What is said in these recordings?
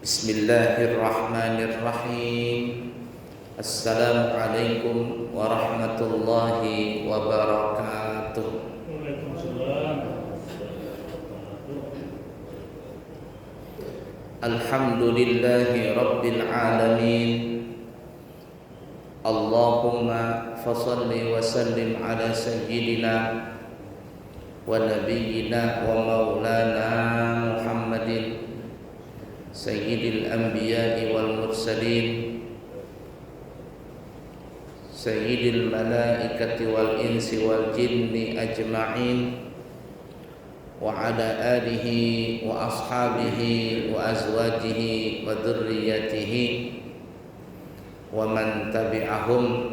Bismillahirrahmanirrahim. Assalamualaikum warahmatullahi wabarakatuh. Alhamdulillahi rabbil alamin. Allahumma fassalli wa sallim ala sayyidina wa nabiyyina wa maulana Muhammadin Sayyidil Anbiya'i wal Mursalin, Sayyidil Malaikati wal Insi wal Jinni ajma'in, wa ala alihi wa ashabihi wa azwajihi wa dhurriyyatihi wa man tabi'ahum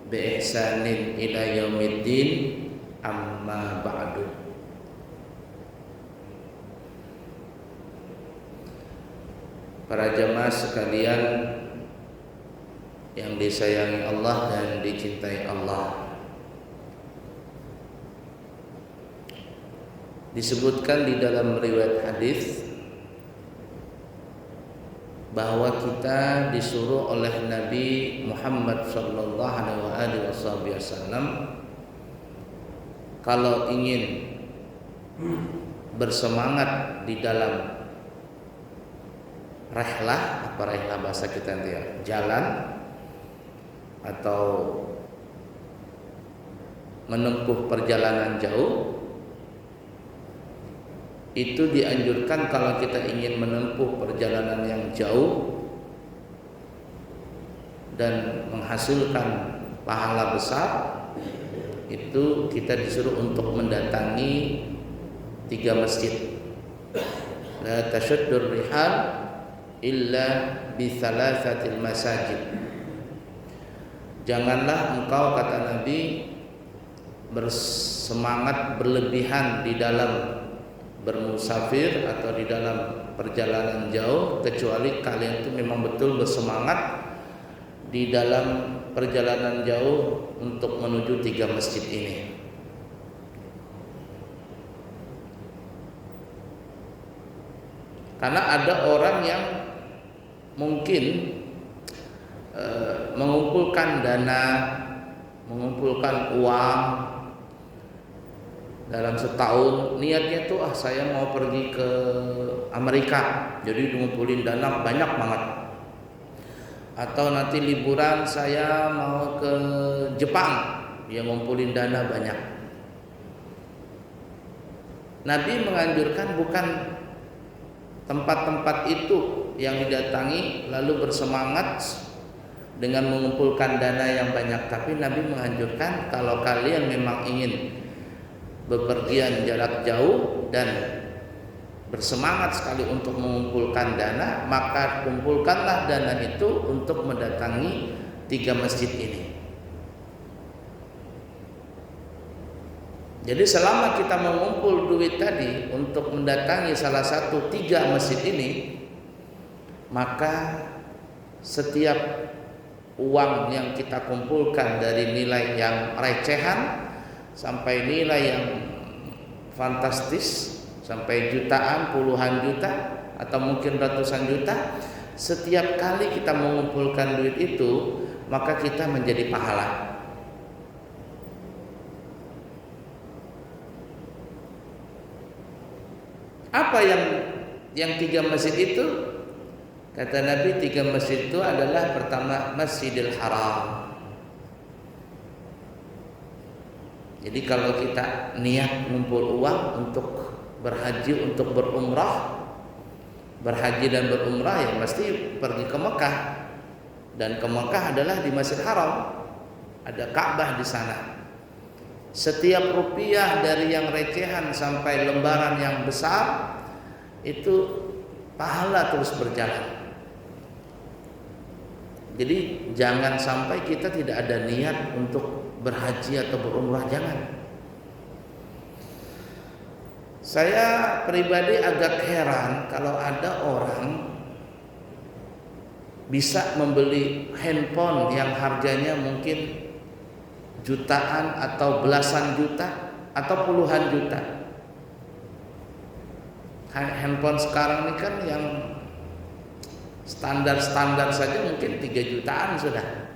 bi ihsanin ila yaumiddin, amma ba'du. Para jamaah sekalian yang disayangi Allah dan dicintai Allah, disebutkan di dalam riwayat hadis bahwa kita disuruh oleh Nabi Muhammad sallallahu alaihi wasallam kalau ingin bersemangat di dalam rehlah, apa rehlah bahasa kita nanti ya, jalan atau menempuh perjalanan jauh, itu dianjurkan kalau kita ingin menempuh perjalanan yang jauh dan menghasilkan pahala besar, itu kita disuruh untuk mendatangi 3 masjid. La tashaddur rihal illa bi thalathatil masajid. Janganlah engkau, kata Nabi, bersemangat berlebihan di dalam bermusafir atau di dalam perjalanan jauh, kecuali kalian itu memang betul bersemangat di dalam perjalanan jauh untuk menuju 3 masjid ini. Karena ada orang yang mungkin mengumpulkan dana, mengumpulkan uang dalam setahun, niatnya tuh saya mau pergi ke Amerika, jadi ngumpulin dana banyak banget. Atau nanti liburan saya mau ke Jepang, dia ngumpulin dana banyak. Nabi menganjurkan bukan tempat-tempat itu yang didatangi lalu bersemangat dengan mengumpulkan dana yang banyak, tapi Nabi menganjurkan kalau kalian memang ingin bepergian jarak jauh dan bersemangat sekali untuk mengumpulkan dana, maka kumpulkanlah dana itu untuk mendatangi 3 masjid ini. Jadi selama kita mengumpul duit tadi untuk mendatangi salah satu 3 masjid ini, maka setiap uang yang kita kumpulkan dari nilai yang recehan sampai nilai yang fantastis, sampai jutaan, puluhan juta atau mungkin ratusan juta, setiap kali kita mengumpulkan duit itu, maka kita menjadi pahala. Apa yang 3 masjid itu? Kata Nabi, 3 masjid itu adalah pertama Masjidil Haram. Jadi kalau kita niat ngumpul uang untuk berhaji, untuk berumrah, berhaji dan berumrah, ya mesti pergi ke Mekah. Dan ke Mekah adalah di Masjid Haram, ada Ka'bah di sana. Setiap rupiah dari yang recehan sampai lembaran yang besar itu pahala terus berjalan. Jadi jangan sampai kita tidak ada niat untuk berhaji atau berumrah, jangan. Saya pribadi agak heran kalau ada orang bisa membeli handphone yang harganya mungkin jutaan atau belasan juta atau puluhan juta. Handphone sekarang ini kan yang Standar-standar saja mungkin 3 jutaan sudah.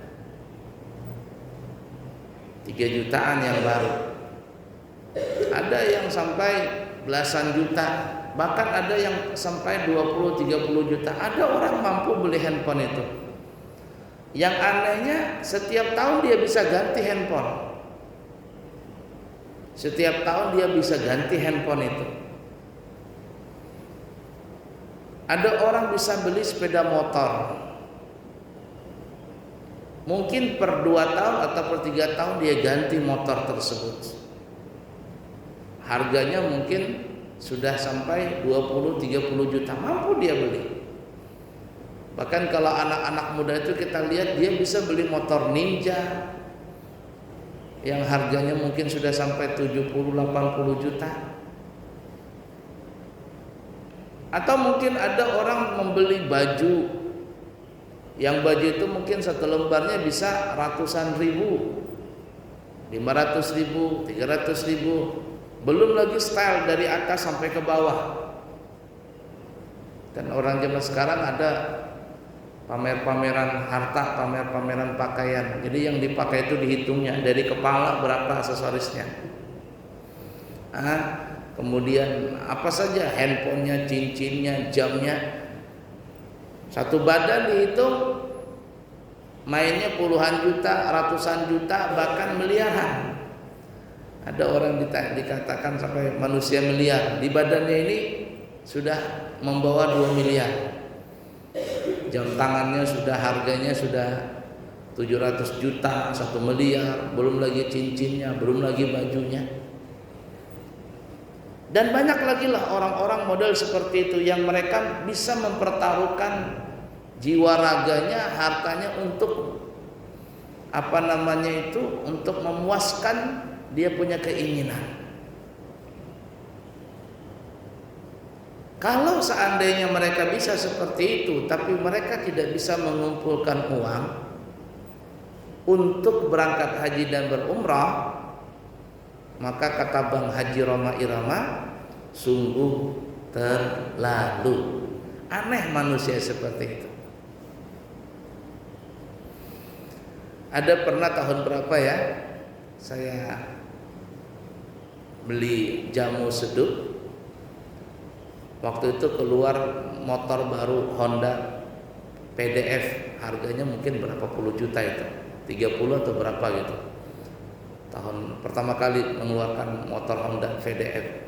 3 jutaan yang baru. Ada yang sampai belasan juta, bahkan ada yang sampai 20-30 juta. Ada orang mampu beli handphone itu. Yang anehnya setiap tahun dia bisa ganti handphone. Setiap tahun dia bisa ganti handphone itu. Ada orang bisa beli sepeda motor. Mungkin per 2 tahun atau per 3 tahun dia ganti motor tersebut. Harganya mungkin sudah sampai 20-30 juta, mampu dia beli. Bahkan kalau anak-anak muda itu kita lihat dia bisa beli motor Ninja yang harganya mungkin sudah sampai 70-80 juta. Atau mungkin ada orang membeli baju, yang baju itu mungkin satu lembarnya bisa ratusan ribu, 500 ribu, 300 ribu, belum lagi style dari atas sampai ke bawah. Dan orang zaman sekarang ada pamer-pameran harta, pamer-pameran pakaian. Jadi yang dipakai itu dihitungnya dari kepala berapa aksesorisnya. Kemudian apa saja, handphonenya, cincinnya, jamnya, satu badan dihitung, mainnya puluhan juta, ratusan juta, bahkan miliaran. Ada orang dikatakan sampai manusia miliar, di badannya ini sudah membawa 2 miliar. Jam tangannya sudah harganya sudah 700 juta, 1 miliar, belum lagi cincinnya, belum lagi bajunya. Dan banyak lagi lah orang-orang model seperti itu yang mereka bisa mempertaruhkan jiwa raganya, hartanya untuk untuk memuaskan dia punya keinginan. Kalau seandainya mereka bisa seperti itu, tapi mereka tidak bisa mengumpulkan uang untuk berangkat haji dan berumrah, maka kata Bang Haji Roma Irama, sungguh terlalu aneh manusia seperti itu. Ada pernah tahun berapa ya, saya beli jamu seduh. Waktu itu keluar motor baru Honda PDF, harganya mungkin berapa puluh juta itu, 30 atau berapa gitu. Tahun pertama kali mengeluarkan motor Honda VDF.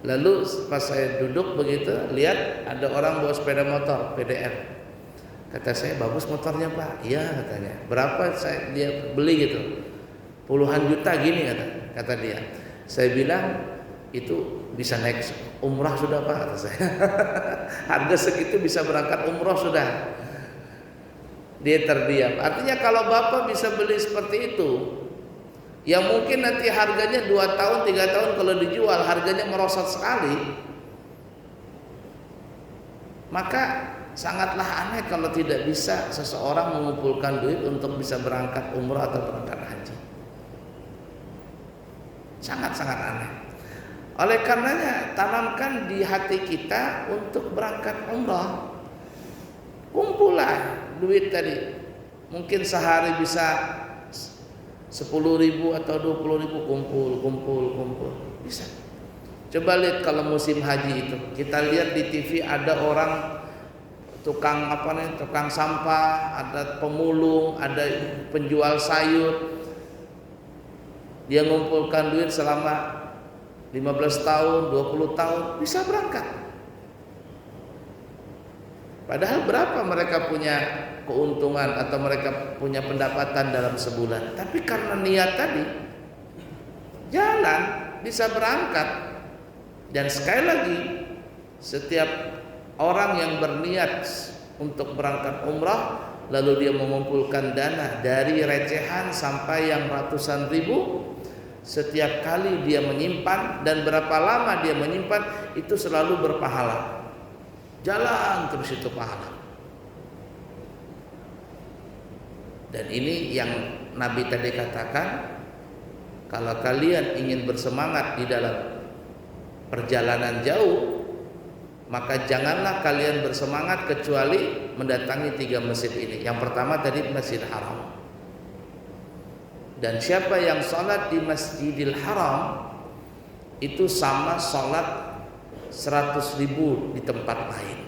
Lalu pas saya duduk begitu, lihat ada orang bawa sepeda motor PDF. Kata saya, bagus motornya Pak. Iya katanya. Berapa dia beli gitu? Puluhan juta gini kata dia. Saya bilang itu bisa naik umrah sudah Pak, kata saya. Harga segitu bisa berangkat umrah sudah. Dia terdiam. Artinya kalau Bapak bisa beli seperti itu, yang mungkin nanti harganya 2 tahun, 3 tahun kalau dijual harganya merosot sekali, maka sangatlah aneh kalau tidak bisa seseorang mengumpulkan duit untuk bisa berangkat umrah atau berangkat haji. Sangat-sangat aneh. Oleh karenanya tanamkan di hati kita untuk berangkat umrah. Kumpullah duit tadi. Mungkin sehari bisa 10.000 atau 20.000, kumpul bisa. Coba lihat kalau musim haji itu, kita lihat di TV ada orang tukang tukang sampah, ada pemulung, ada penjual sayur. Dia ngumpulkan duit selama 15 tahun, 20 tahun bisa berangkat. Padahal berapa mereka punya keuntungan atau mereka punya pendapatan dalam sebulan, tapi karena niat tadi jalan bisa berangkat. Dan sekali lagi, setiap orang yang berniat untuk berangkat umrah lalu dia mengumpulkan dana dari recehan sampai yang ratusan ribu, setiap kali dia menyimpan dan berapa lama dia menyimpan itu selalu berpahala. Jalan terus itu pahala. Dan ini yang Nabi tadi katakan, kalau kalian ingin bersemangat di dalam perjalanan jauh, maka janganlah kalian bersemangat kecuali mendatangi 3 masjid ini. Yang pertama tadi Masjidil Haram. Dan siapa yang salat di Masjidil Haram itu sama salat 100.000 di tempat lain.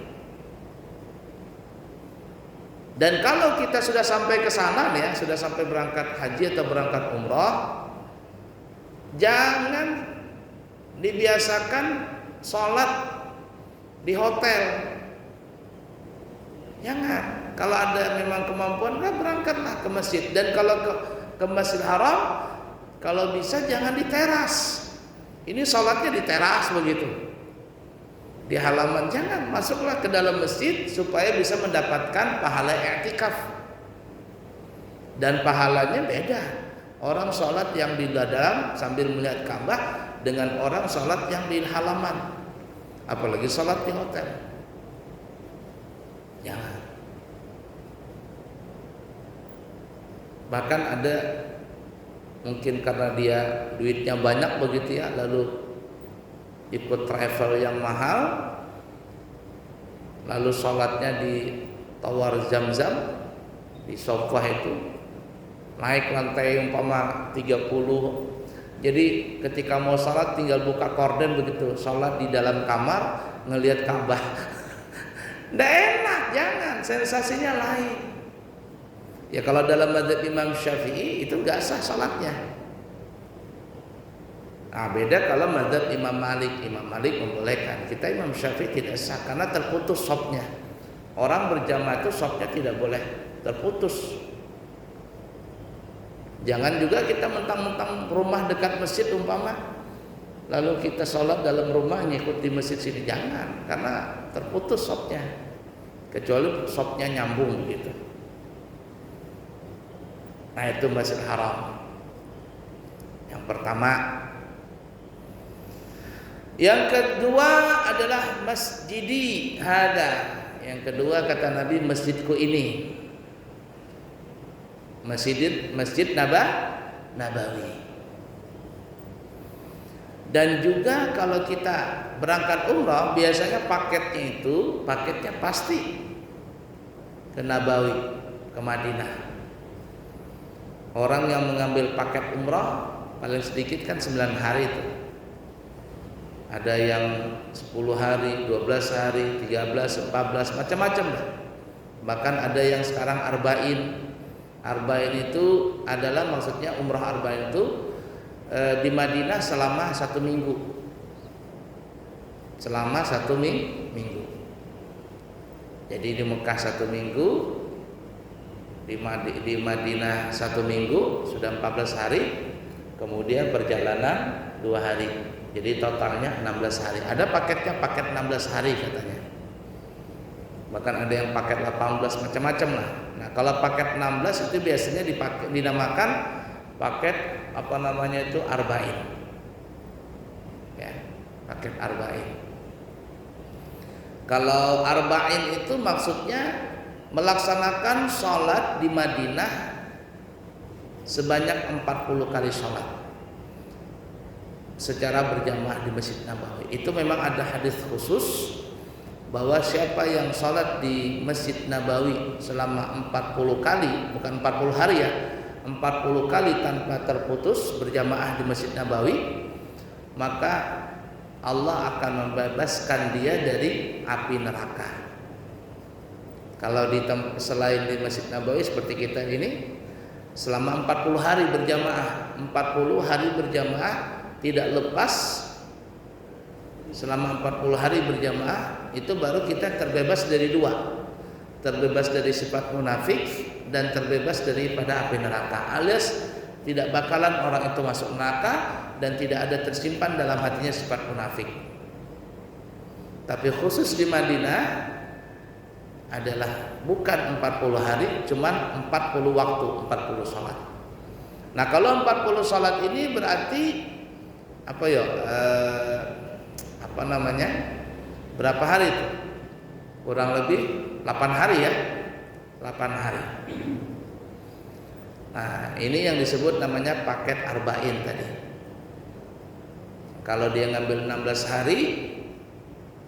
Dan kalau kita sudah sampai ke sana ya, sudah sampai berangkat haji atau berangkat umrah, jangan dibiasakan sholat di hotel. Jangan. Kalau ada memang kemampuan, berangkatlah ke masjid. Dan kalau ke Masjidil Haram, kalau bisa jangan di teras. Ini sholatnya di teras begitu, di halaman. Jangan, masuklah ke dalam masjid supaya bisa mendapatkan pahala i'tikaf. Dan pahalanya beda. Orang sholat yang di dalam sambil melihat Ka'bah dengan orang sholat yang di halaman, apalagi sholat di hotel. Jangan. Bahkan ada mungkin karena dia duitnya banyak begitu ya, lalu ikut travel yang mahal, lalu sholatnya di Tower Zamzam, di sofa itu, naik lantai umpama 30. Jadi ketika mau sholat tinggal buka korden begitu, sholat di dalam kamar ngelihat Ka'bah. Nggak enak, jangan, sensasinya lain. Ya kalau dalam mazhab Imam Syafi'i itu nggak sah sholatnya. Nah beda kalau mazhab Imam Malik. Imam Malik membolehkan, kita Imam Syafi'i tidak sah karena terputus shopnya. Orang berjamaah itu shopnya tidak boleh terputus. Jangan juga kita mentang-mentang rumah dekat masjid umpama, lalu kita sholat dalam rumah ngikut di masjid sini, jangan, karena terputus shopnya. Kecuali shopnya nyambung gitu. Nah itu Masjidil Haram yang pertama. Yang kedua adalah masjidi hada. Yang kedua kata Nabi, masjidku ini, Masjid Nabawi. Dan juga kalau kita berangkat umrah, biasanya paketnya pasti ke Nabawi, ke Madinah. Orang yang mengambil paket umrah paling sedikit kan 9 hari itu. Ada yang 10 hari, 12 hari, 13, 14, macam-macam lah. Bahkan ada yang sekarang arba'in. Arba'in itu adalah maksudnya umrah arba'in itu di Madinah selama 1 minggu. Selama 1 minggu. Jadi di Mekah 1 minggu, di Madinah 1 minggu, sudah 14 hari. Kemudian perjalanan 2 hari. Jadi totalnya 16 hari. Ada paketnya paket 16 hari katanya. Bahkan ada yang paket 18, macam-macam lah. Nah, kalau paket 16 itu biasanya dinamakan paket arba'in. Ya, paket arba'in. Kalau arba'in itu maksudnya melaksanakan sholat di Madinah sebanyak 40 kali sholat secara berjamaah di Masjid Nabawi. Itu memang ada hadis khusus bahwa siapa yang sholat di Masjid Nabawi selama 40 kali, bukan 40 hari ya, 40 kali tanpa terputus berjamaah di Masjid Nabawi, maka Allah akan membebaskan dia dari api neraka. Kalau selain di Masjid Nabawi seperti kita ini, selama 40 hari berjamaah, 40 hari berjamaah tidak lepas, selama 40 hari berjamaah itu baru kita terbebas dari 2, terbebas dari sifat munafik dan terbebas daripada api neraka, alias tidak bakalan orang itu masuk neraka dan tidak ada tersimpan dalam hatinya sifat munafik. Tapi khusus di Madinah adalah bukan 40 hari, cuman 40 waktu, 40 sholat. Nah kalau 40 sholat ini berarti berapa hari itu? Kurang lebih 8 hari ya, 8 hari. Nah ini yang disebut namanya paket arba'in tadi. Kalau dia ngambil 16 hari,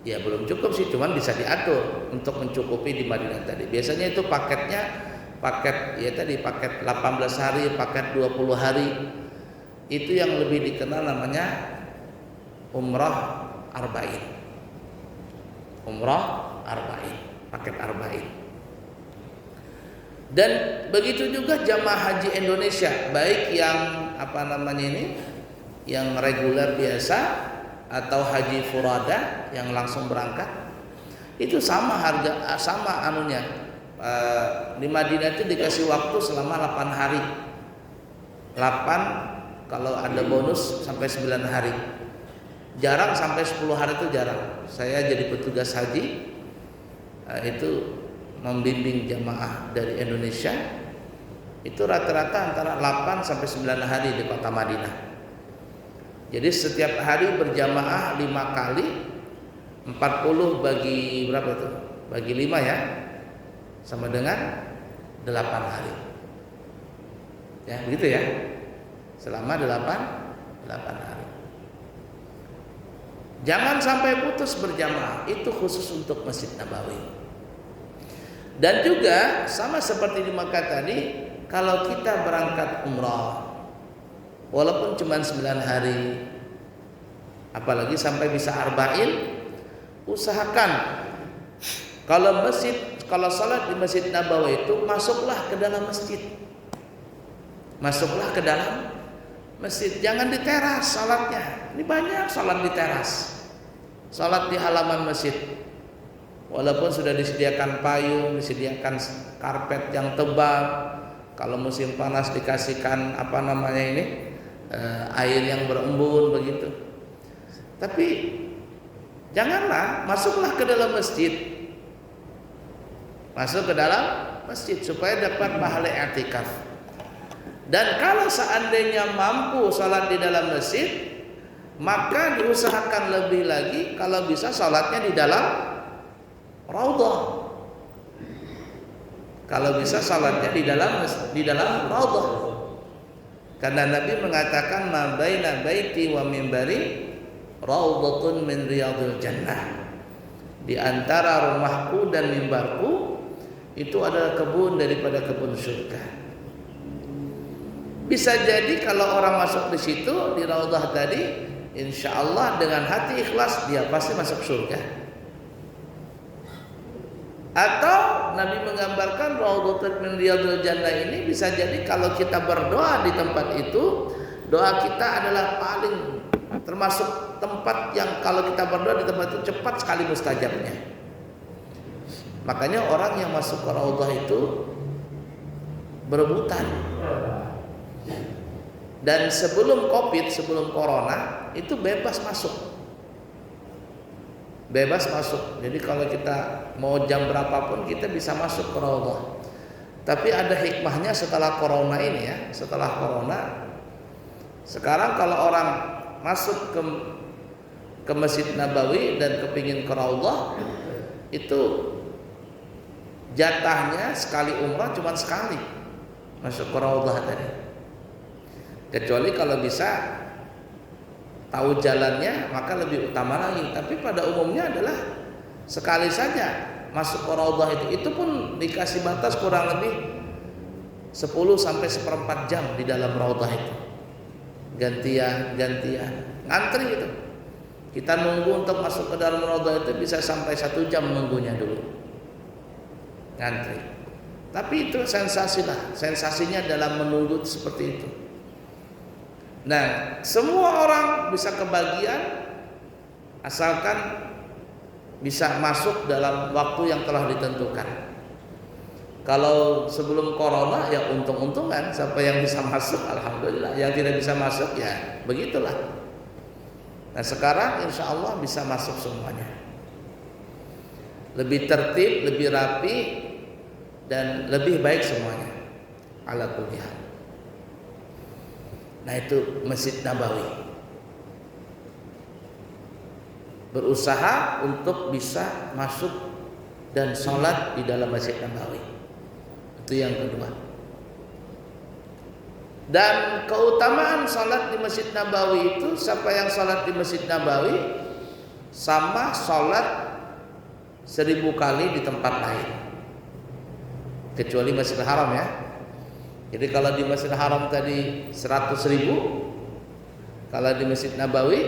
Ya belum cukup sih, cuman bisa diatur untuk mencukupi di Madinah tadi. Biasanya itu paketnya paket ya tadi paket 18 hari, paket 20 hari. Itu yang lebih dikenal namanya umrah arba'in. Umrah arba'in, paket arba'in. Dan begitu juga jamaah haji Indonesia, baik yang yang reguler biasa atau haji furada yang langsung berangkat, itu sama harga, sama anunya. Di Madinah itu dikasih waktu selama 8 hari. 8 kalau ada bonus sampai 9 hari. Jarang sampai 10 hari, itu jarang. Saya jadi petugas haji itu membimbing jamaah dari Indonesia, itu rata-rata antara 8 sampai 9 hari di kota Madinah. Jadi setiap hari berjamaah 5 kali, 40 bagi berapa itu? Bagi 5 ya, sama dengan 8 hari. Ya begitu ya, selama 8 hari. Jangan sampai putus berjamaah, itu khusus untuk Masjid Nabawi. Dan juga sama seperti di Makkah tadi, kalau kita berangkat umrah walaupun cuma 9 hari, apalagi sampai bisa arba'in, usahakan kalau salat di Masjid Nabawi itu masuklah ke dalam masjid. Masuklah ke dalam masjid, jangan di teras salatnya. Ini banyak salat di teras. Salat di halaman masjid. Walaupun sudah disediakan payung, disediakan karpet yang tebal, kalau musim panas dikasihkan air yang berembun begitu. Tapi janganlah, masuklah ke dalam masjid. Masuk ke dalam masjid supaya dapat pahala i'tikaf. Dan kalau seandainya mampu salat di dalam masjid, maka diusahakan lebih lagi kalau bisa salatnya di dalam raudhah. Kalau bisa salatnya di dalam raudhah. Karena Nabi mengatakan ma baina baiti wa mimbari raudhatun min riyadil jannah. Di antara rumahku dan mimbarku itu adalah kebun daripada kebun surga. Bisa jadi kalau orang masuk di situ di raudhah tadi, insya Allah dengan hati ikhlas dia pasti masuk surga. Atau Nabi menggambarkan raudhatun min riyadil jannah ini bisa jadi kalau kita berdoa di tempat itu, doa kita adalah paling termasuk tempat yang kalau kita berdoa di tempat itu cepat sekali mustajabnya. Makanya orang yang masuk ke raudhah itu berebutan. Dan sebelum Covid, sebelum Corona, itu bebas masuk. Bebas masuk. Jadi kalau kita mau jam berapapun kita bisa masuk ke raudhah. Tapi ada hikmahnya setelah Corona ini ya. Setelah Corona, sekarang kalau orang masuk ke Masjid Nabawi dan kepingin ke raudhah, itu jatahnya sekali umrah cuma sekali masuk ke raudhah tadi. Kecuali kalau bisa tahu jalannya maka lebih utama lagi. Tapi pada umumnya adalah sekali saja masuk ke raudhah itu pun dikasih batas kurang lebih 10 sampai 1/4 jam di dalam raudhah itu. Gantian ngantri itu. Kita nunggu untuk masuk ke dalam raudhah itu bisa sampai 1 jam nunggunya dulu. Ngantri. Tapi itu sensasinya dalam menunggu seperti itu. Nah, semua orang bisa kebagian asalkan bisa masuk dalam waktu yang telah ditentukan. Kalau sebelum Corona ya untung-untungan siapa yang bisa masuk, alhamdulillah. Yang tidak bisa masuk ya begitulah. Nah sekarang insya Allah bisa masuk semuanya. Lebih tertib, lebih rapi, dan lebih baik semuanya. Ala kulli hal. Nah itu Masjid Nabawi. Berusaha untuk bisa masuk dan sholat di dalam Masjid Nabawi. Itu yang kedua. Dan keutamaan sholat di Masjid Nabawi itu, siapa yang sholat di Masjid Nabawi sama sholat 1000 kali di tempat lain, kecuali Masjidil Haram ya. Jadi kalau di Masjidil Haram tadi 100.000, kalau di Masjid Nabawi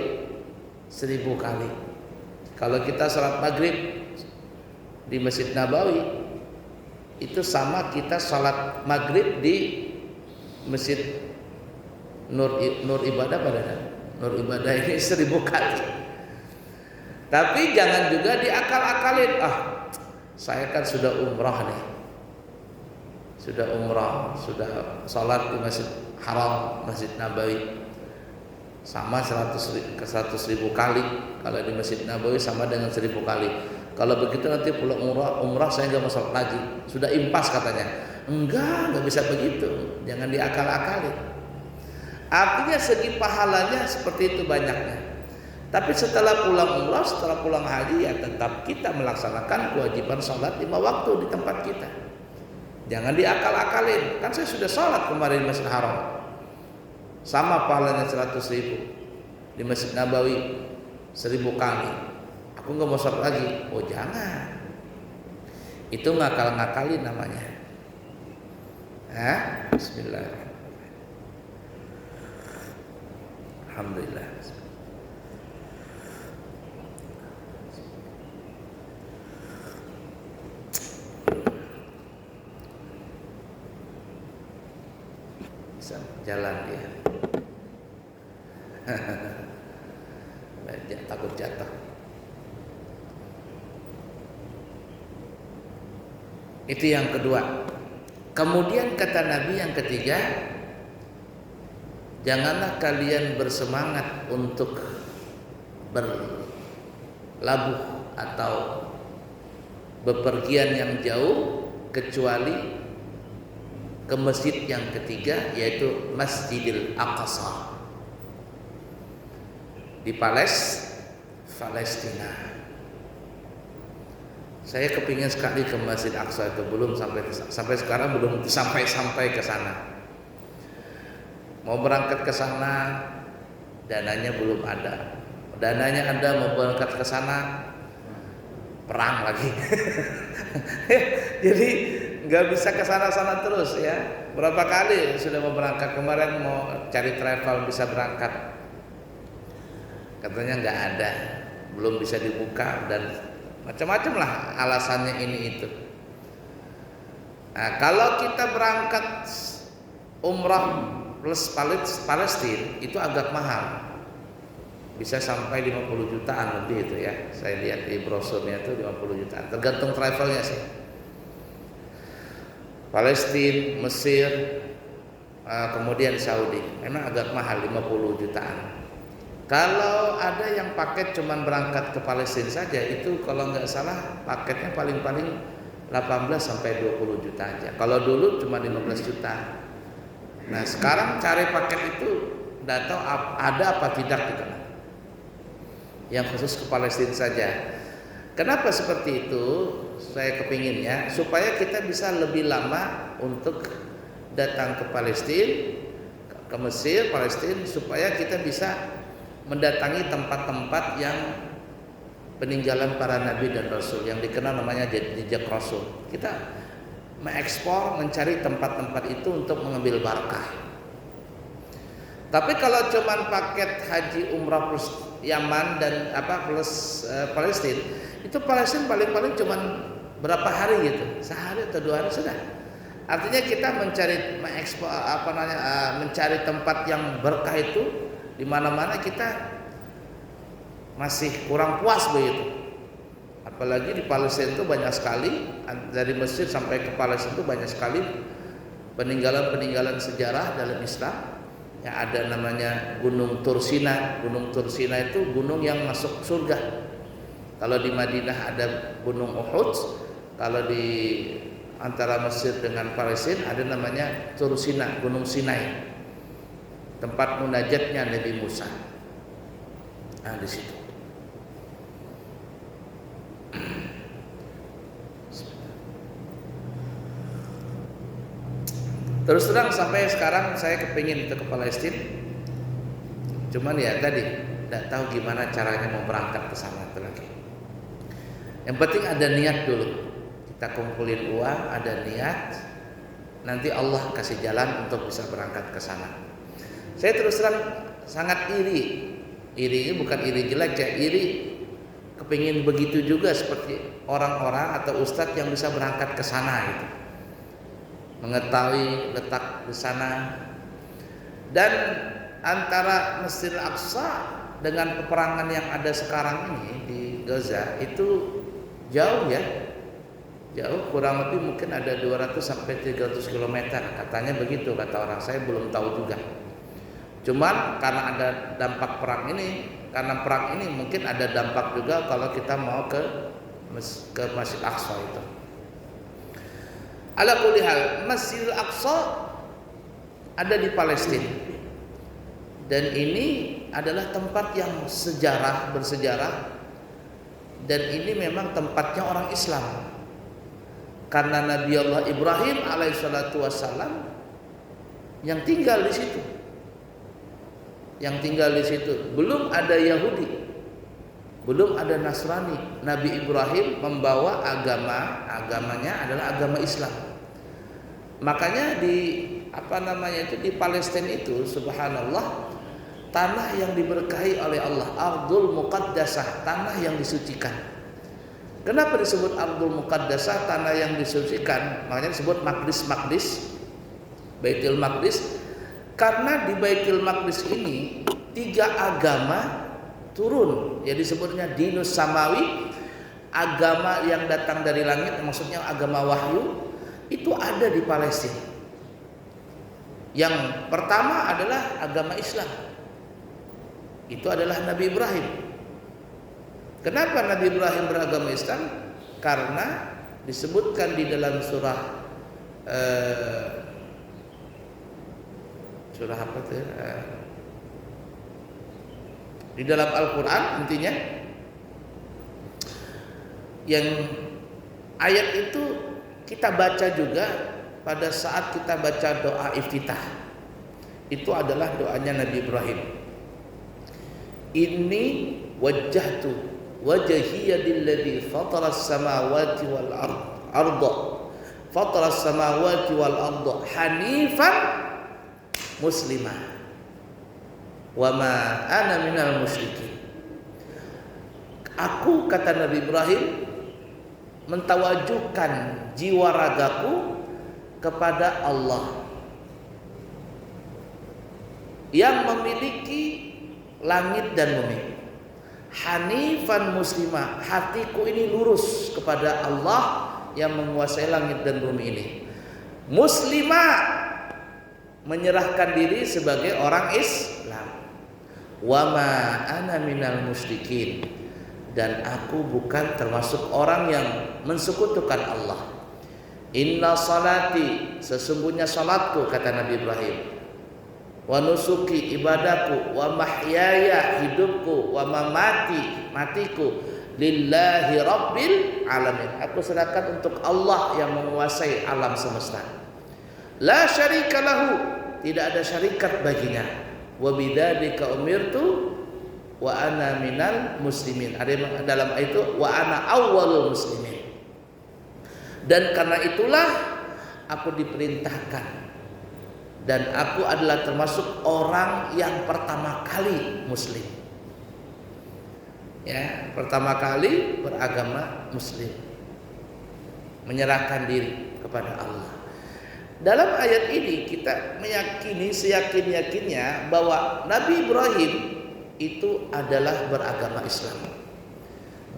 1000 kali. Kalau kita sholat maghrib di Masjid Nabawi itu sama kita sholat maghrib di Masjid Nur Ibadah Nur Ibadah ini 1000 kali. Tapi jangan juga diakal-akalin. Saya kan sudah umrah nih, sudah umrah, sudah sholat di Masjid Haram, Masjid Nabawi sama 100.000 kali. Kalau di Masjid Nabawi sama dengan 1000 kali. Kalau begitu nanti pulang umrah saya nggak mau sholat lagi, sudah impas katanya. Enggak bisa begitu, jangan diakal-akalin. Artinya segi pahalanya seperti itu banyaknya. Tapi setelah pulang umrah, setelah pulang haji, ya tetap kita melaksanakan kewajiban sholat 5 waktu di tempat kita. Jangan diakal-akalin. Kan saya sudah sholat kemarin di Masjid Haram, sama pahalanya 100.000. Di Masjid Nabawi 1000 kali. Aku nggak mau sholat lagi. Oh jangan. Itu ngakal-ngakalin namanya. Bismillahirrahmanirrahim. Alhamdulillah. Jalan dia. Takut jatuh. Itu yang kedua. Kemudian kata Nabi yang ketiga, janganlah kalian bersemangat untuk berlabuh atau bepergian yang jauh kecuali ke masjid yang ketiga, yaitu Masjidil Aqsa di Palestina. Saya kepingin sekali ke Masjid Aqsa itu, belum sampai sekarang belum sampai ke sana. Mau berangkat ke sana, dananya belum ada. Dananya ada, mau berangkat ke sana, perang lagi. Jadi nggak bisa ke sana terus ya. Berapa kali sudah mau berangkat, kemarin mau cari travel bisa berangkat, katanya nggak ada, belum bisa dibuka dan macam-macam lah alasannya ini itu. Nah, kalau kita berangkat umrah plus Palestina itu agak mahal, bisa sampai 50 jutaan lebih itu ya. Saya lihat di brosurnya itu 50 jutaan, tergantung travelnya sih. Palestina, Mesir, kemudian Saudi, memang agak mahal 50 jutaan. Kalau ada yang paket cuman berangkat ke Palestina saja, itu kalau nggak salah paketnya paling-paling 18 sampai 20 juta aja. Kalau dulu cuma 15 juta. Nah sekarang cari paket itu nggak tahu ada apa tidak gitu, yang khusus ke Palestina saja. Kenapa seperti itu? Saya kepinginnya supaya kita bisa lebih lama untuk datang ke Palestina, ke Mesir, Palestina, supaya kita bisa mendatangi tempat-tempat yang peninggalan para nabi dan rasul yang dikenal namanya jejak rasul. Kita mengekspor, mencari tempat-tempat itu untuk mengambil barakah. Tapi kalau cuman paket haji umrah plus Yaman dan plus Palestina, itu Palestina paling-paling cuman berapa hari gitu, sehari atau 2 hari sudah. Artinya kita mencari tempat yang berkah itu di mana-mana kita masih kurang puas begitu. Apalagi di Palestina itu banyak sekali, dari Mesir sampai ke Palestina itu banyak sekali peninggalan-peninggalan sejarah dalam Islam. Ya, ada namanya Gunung Tursina. Gunung Tursina itu gunung yang masuk surga. Kalau di Madinah ada Gunung Uhud, kalau di antara Mesir dengan Palestina ada namanya Tursina, Gunung Sinai, tempat munajatnya Nabi Musa. Nah di situ. Terus terang sampai sekarang saya kepingin ke Palestina. Cuman ya tadi tidak tahu gimana caranya mau berangkat ke sana itu lagi. Yang penting ada niat dulu. Kita kumpulin uang, ada niat. Nanti Allah kasih jalan untuk bisa berangkat ke sana. Saya terus terang sangat iri. Iri ini bukan iri jelek ya, iri kepingin begitu juga seperti orang-orang atau ustadz yang bisa berangkat ke sana gitu. Mengetahui letak di sana. Dan antara Masjidil Aqsa dengan peperangan yang ada sekarang ini di Gaza itu jauh ya. Jauh, kurang lebih mungkin ada 200 sampai 300 km katanya begitu kata orang. Saya belum tahu juga. Cuman karena ada dampak perang ini, karena perang ini mungkin ada dampak juga kalau kita mau ke Masjid Aqsa itu. Ala kulli hal, Masjid Aqsa ada di Palestina. Dan ini adalah tempat yang bersejarah dan ini memang tempatnya orang Islam. Karena Nabi Allah Ibrahim alaihissalatu wassalam yang tinggal di situ. Belum ada Yahudi, belum ada Nasrani. Nabi Ibrahim membawa agamanya adalah agama Islam. Makanya di Palestina itu subhanallah, tanah yang diberkahi oleh Allah, Ardul Muqaddasah, tanah yang disucikan. Kenapa disebut Ardul Muqaddasah, tanah yang disucikan? Makanya disebut Maqdis, Baitul Maqdis. Karena di Baitul Maqdis ini 3 agama turun, ya disebutnya dinus samawi, agama yang datang dari langit, maksudnya agama wahyu, itu ada di Palestina. Yang pertama adalah agama Islam. Itu adalah Nabi Ibrahim. Kenapa Nabi Ibrahim beragama Islam? Karena disebutkan di dalam surah apa itu? Di dalam Al-Quran intinya, yang ayat itu kita baca juga pada saat kita baca doa iftitah. Itu adalah doanya Nabi Ibrahim. Inni wajjahtu wajhiya lilladzi fataras samawati wal arda fataras samawati wal arda hanifan muslimah wa ma ana minal musyrikin. Aku, kata Nabi Ibrahim, mentawajuhkan jiwa ragaku kepada Allah yang memiliki langit dan bumi. Hanifan muslimah, hatiku ini lurus kepada Allah yang menguasai langit dan bumi ini. Muslimah, menyerahkan diri sebagai orang Islam. Wa ma ana minal musyrikin, dan aku bukan termasuk orang yang mensekutukan Allah. Inna salati, sesungguhnya salatku, kata Nabi Ibrahim, wa nusuki, ibadahku, wa mahyaya, hidupku, wa mamati, matiku, lillahi rabbil alamin, aku serahkan untuk Allah yang menguasai alam semesta. La syarika lahu, tidak ada syarikat baginya. Wa bidzalika umirtu wa ana minal muslimin. Ada dalam ayat itu wa ana awwalul muslimin. Dan karena itulah aku diperintahkan dan aku adalah termasuk orang yang pertama kali muslim. Ya, pertama kali beragama muslim. Menyerahkan diri kepada Allah. Dalam ayat ini kita meyakini seyakin-yakinnya bahwa Nabi Ibrahim itu adalah beragama Islam.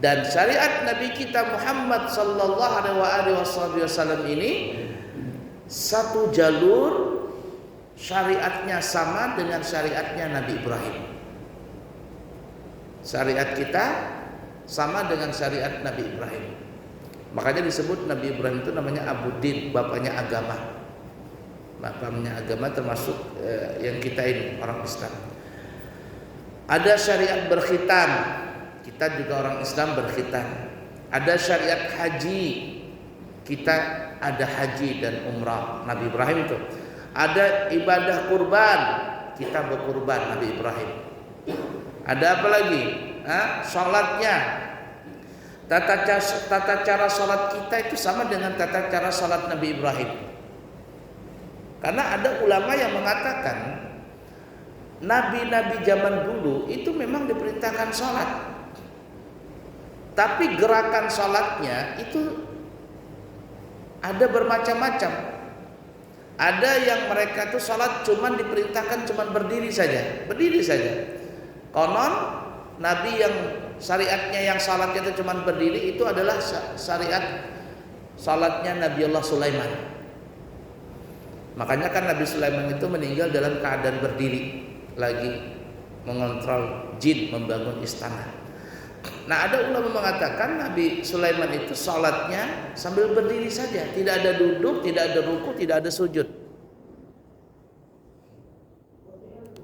Dan syariat Nabi kita Muhammad sallallahu alaihi wasallam ini satu jalur, syariatnya sama dengan syariatnya Nabi Ibrahim. Syariat kita sama dengan syariat Nabi Ibrahim. Makanya disebut Nabi Ibrahim itu namanya Abuddin, bapaknya agama. Bapaknya agama termasuk yang kita ini orang Islam. Ada syariat berkhitan, kita juga orang Islam berkhitan. Ada syariat haji, kita ada haji dan umrah, Nabi Ibrahim itu. Ada ibadah kurban, kita berkurban, Nabi Ibrahim. Ada apa lagi? Sholatnya. Tata cara sholat kita itu sama dengan tata cara sholat Nabi Ibrahim. Karena ada ulama yang mengatakan nabi-nabi zaman dulu itu memang diperintahkan sholat, tapi gerakan sholatnya itu ada bermacam-macam. Ada yang mereka tuh sholat cuman diperintahkan cuman berdiri saja. Konon Nabi yang syariatnya yang sholatnya itu cuman berdiri itu adalah syariat sholatnya Nabiullah Sulaiman. Makanya kan Nabi Sulaiman itu meninggal dalam keadaan berdiri, lagi mengontrol jin membangun istana. Nah, ada ulama mengatakan Nabi Sulaiman itu sholatnya sambil berdiri saja, tidak ada duduk, tidak ada ruku, tidak ada sujud.